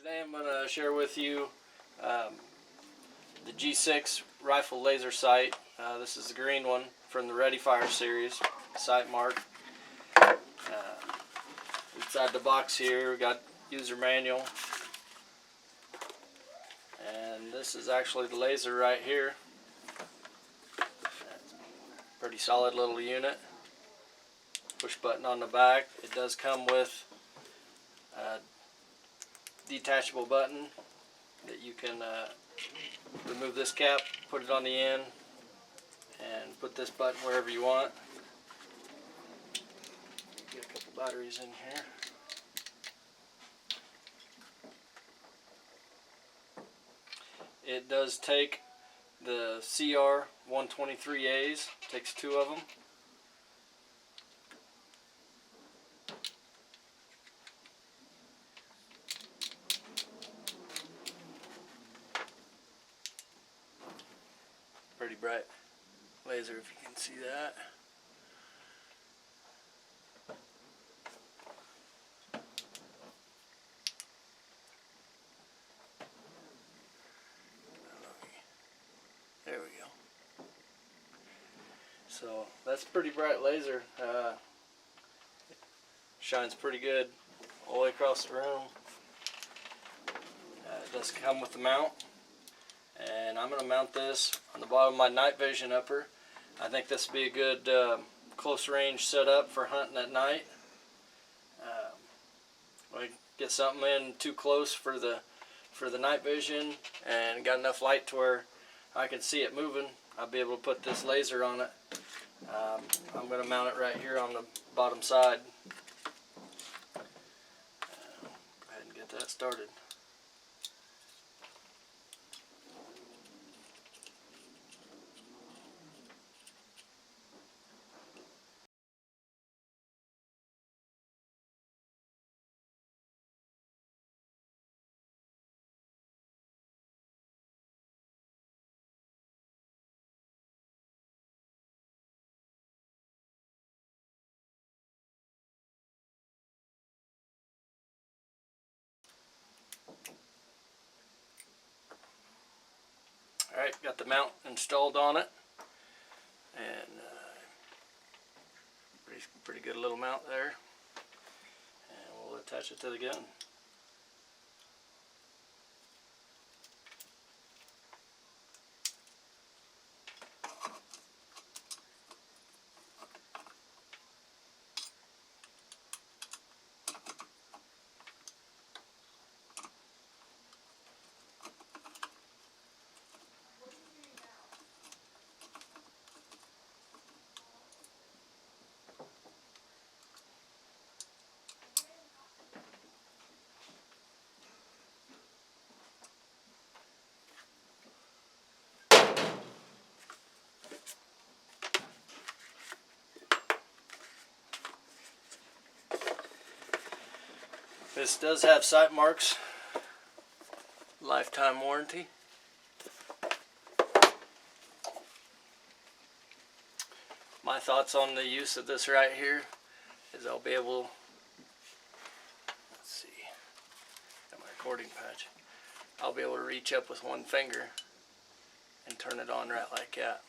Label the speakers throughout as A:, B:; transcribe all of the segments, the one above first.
A: Today I'm going to share with you the G6 rifle laser sight. This is the green one from the ReadyFire series, Sightmark. Inside the box here we got user manual, and this is actually the laser right here. Pretty solid little unit. Push button on the back. It does come with a detachable button that you can remove this cap, put it on the end, and put this button wherever you want. Get a couple batteries in here. It does take the CR 123As, takes 2 of them. Pretty bright laser, if you can see that. There we go. So that's a pretty bright laser. Shines pretty good all the way across the room. It does come with the mount, and I'm going to mount this on the bottom of my night vision upper. I think this would be a good close range setup for hunting at night. When I get something in too close for the night vision and got enough light to where I can see it moving, I'll be able to put this laser on it. I'm going to mount it right here on the bottom side. Go ahead and get that started. Alright, got the mount installed on it, and pretty good little mount there, and we'll attach it to the gun. This does have Sightmark's lifetime warranty. My thoughts on the use of this right here is I'll be able, let's see, got my recording patch. I'll be able to reach up with one finger and turn it on right like that.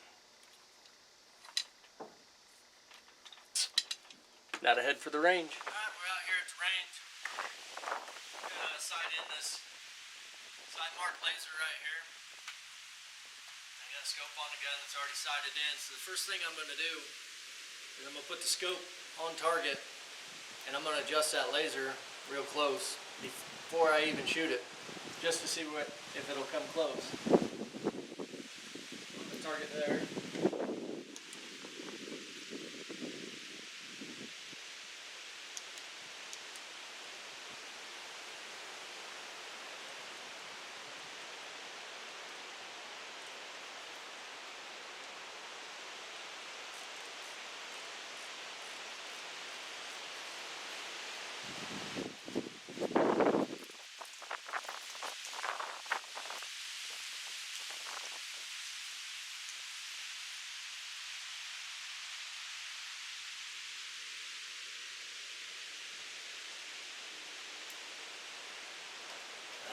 A: Now to head for the range. Alright, we're out here at the range. Sight in this Sightmark laser right here. I got a scope on the gun that's already sighted in. So the first thing I'm going to do is I'm going to put the scope on target, and I'm going to adjust that laser real close before I even shoot it, just to see if it'll come close. Put the target there.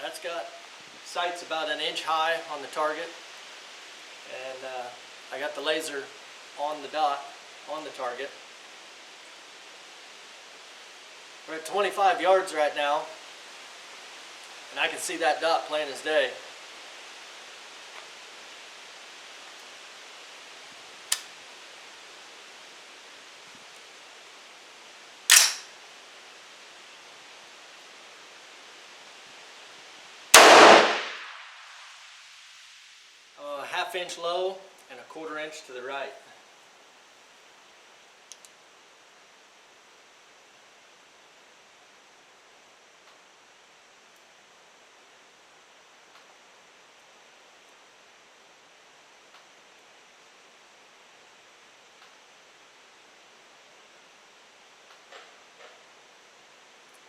A: That's got sights about an inch high on the target, and I got the laser on the dot on the target. We're at 25 yards right now, and I can see that dot plain as day. A half-inch low and a quarter-inch to the right.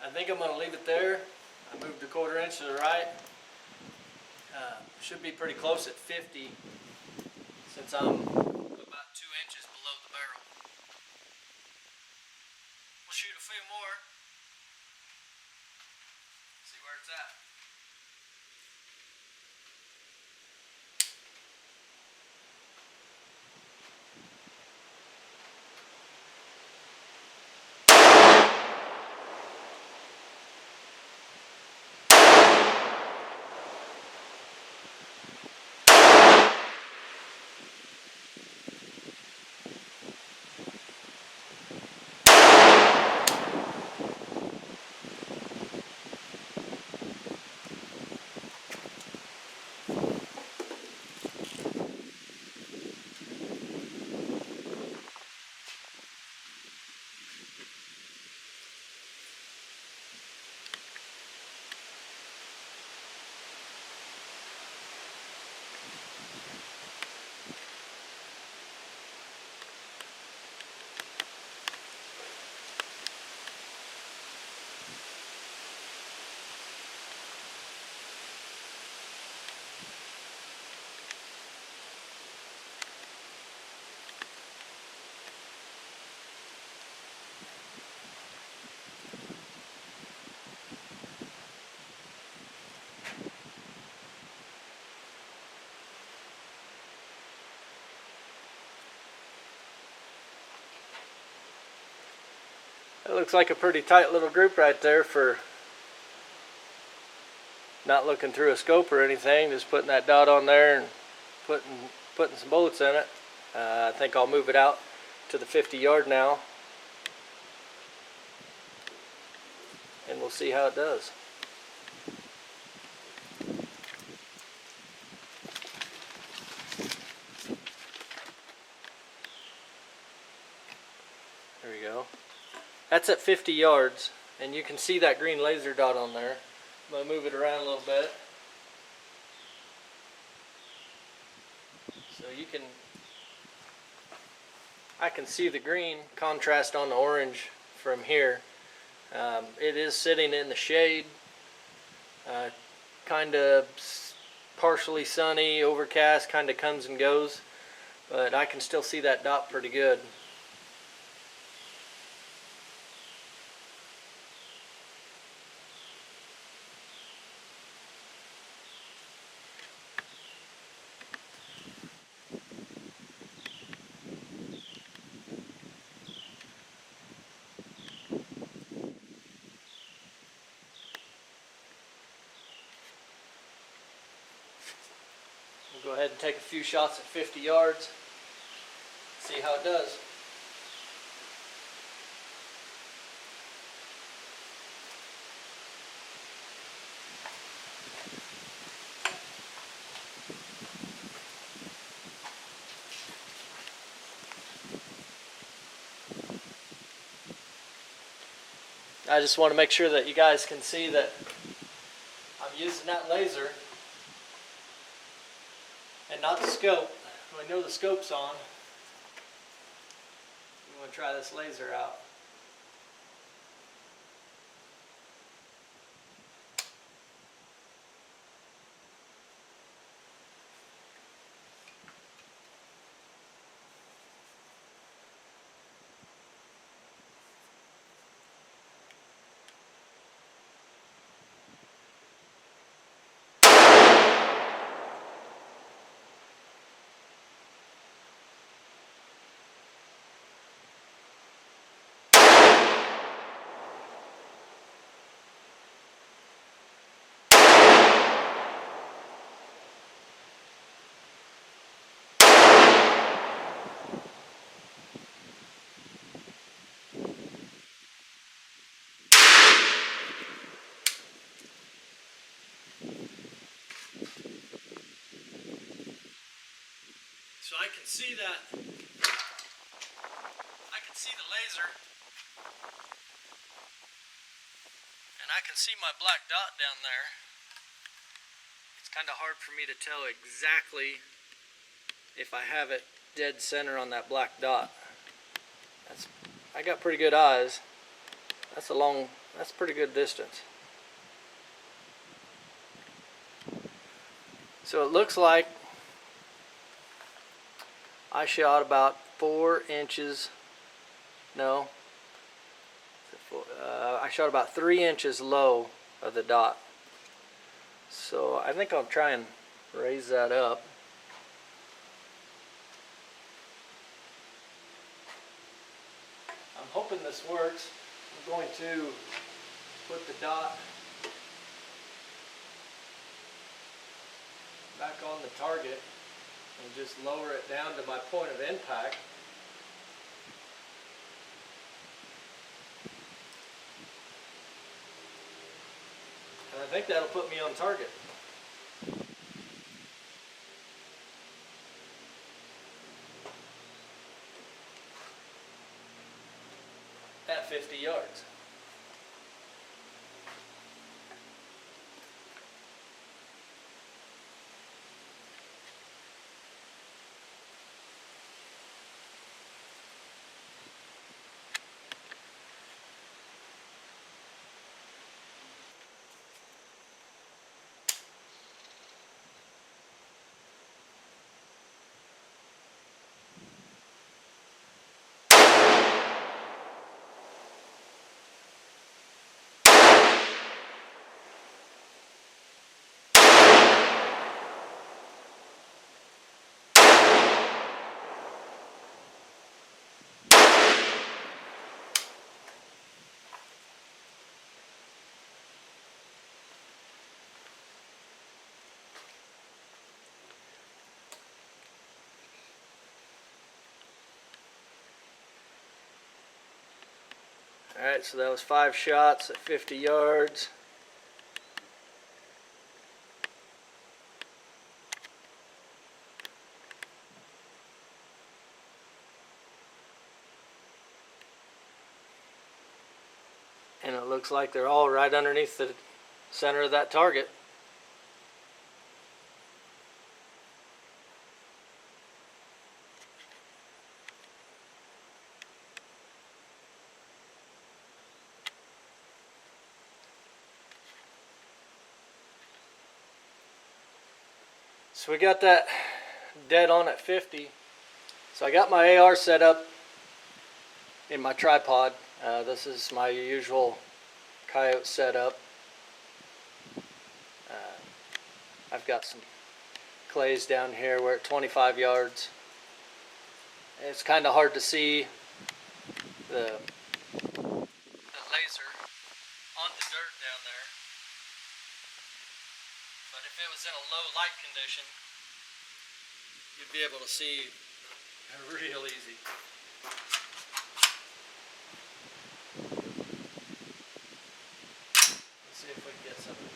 A: I think I'm going to leave it there. I moved a quarter-inch to the right. Should be pretty close at 50 since I'm about 2 inches below the barrel. We'll shoot a few more. See where it's at. That looks like a pretty tight little group right there for not looking through a scope or anything, just putting that dot on there and putting some bullets in it. I think I'll move it out to the 50 yard now, and we'll see how it does. There we go. That's at 50 yards, and you can see that green laser dot on there. I'm going to move it around a little bit so I can see the green contrast on the orange from here. It is sitting in the shade, kind of partially sunny, overcast, kind of comes and goes, but I can still see that dot pretty good. We'll go ahead and take a few shots at 50 yards, see how it does. I just want to make sure that you guys can see that I'm using that laser and not the scope. I know the scope's on. I'm going to try this laser out. see that. I can see the laser. And I can see my black dot down there. It's kind of hard for me to tell exactly if I have it dead center on that black dot. I got pretty good eyes. That's pretty good distance. So it looks like I shot about 4 inches, no, I shot about 3 inches low of the dot. So I think I'll try and raise that up. I'm hoping this works. I'm going to put the dot back on the target and just lower it down to my point of impact. And I think that'll put me on target. At 50 yards. Alright, so that was 5 shots at 50 yards. And it looks like they're all right underneath the center of that target. So we got that dead on at 50. So I got my AR set up in my tripod. This is my usual coyote setup. I've got some clays down here. We're at 25 yards. It's kind of hard to see the laser on the dirt down there. But if it was in a low light condition, you'd be able to see real easy. Let's see if we can get something.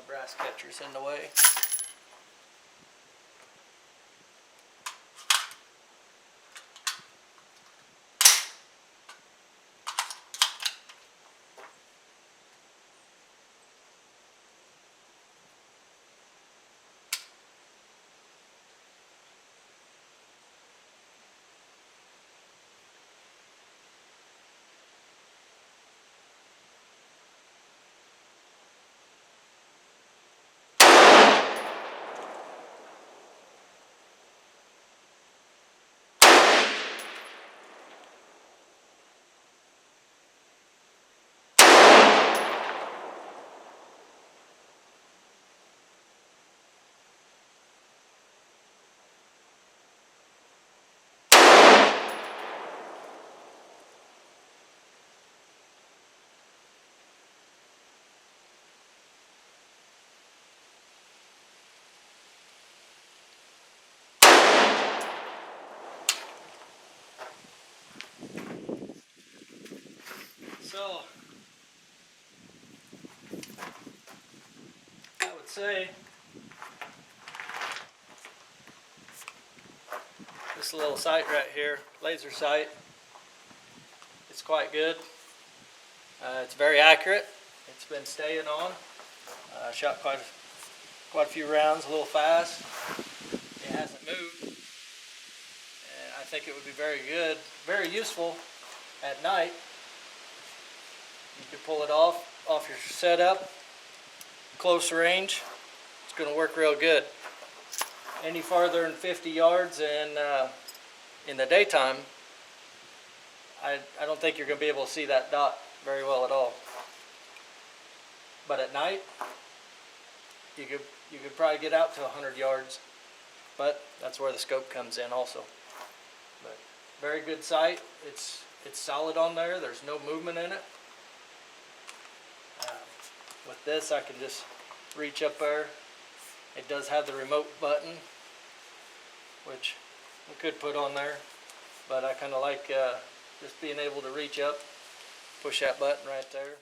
A: Brass catcher's in the way. So I would say this little sight right here, laser sight, it's quite good. It's very accurate. It's been staying on. Shot quite a few rounds, a little fast. It hasn't moved. And I think it would be very good, very useful at night. You could pull it off your setup, close range. It's going to work real good. Any farther than 50 yards and in the daytime, I don't think you're going to be able to see that dot very well at all. But at night, you could probably get out to 100 yards. But that's where the scope comes in also. But very good sight. It's solid on there. There's no movement in it. With this, I can just reach up there. It does have the remote button, which we could put on there. But I kind of like just being able to reach up, push that button right there.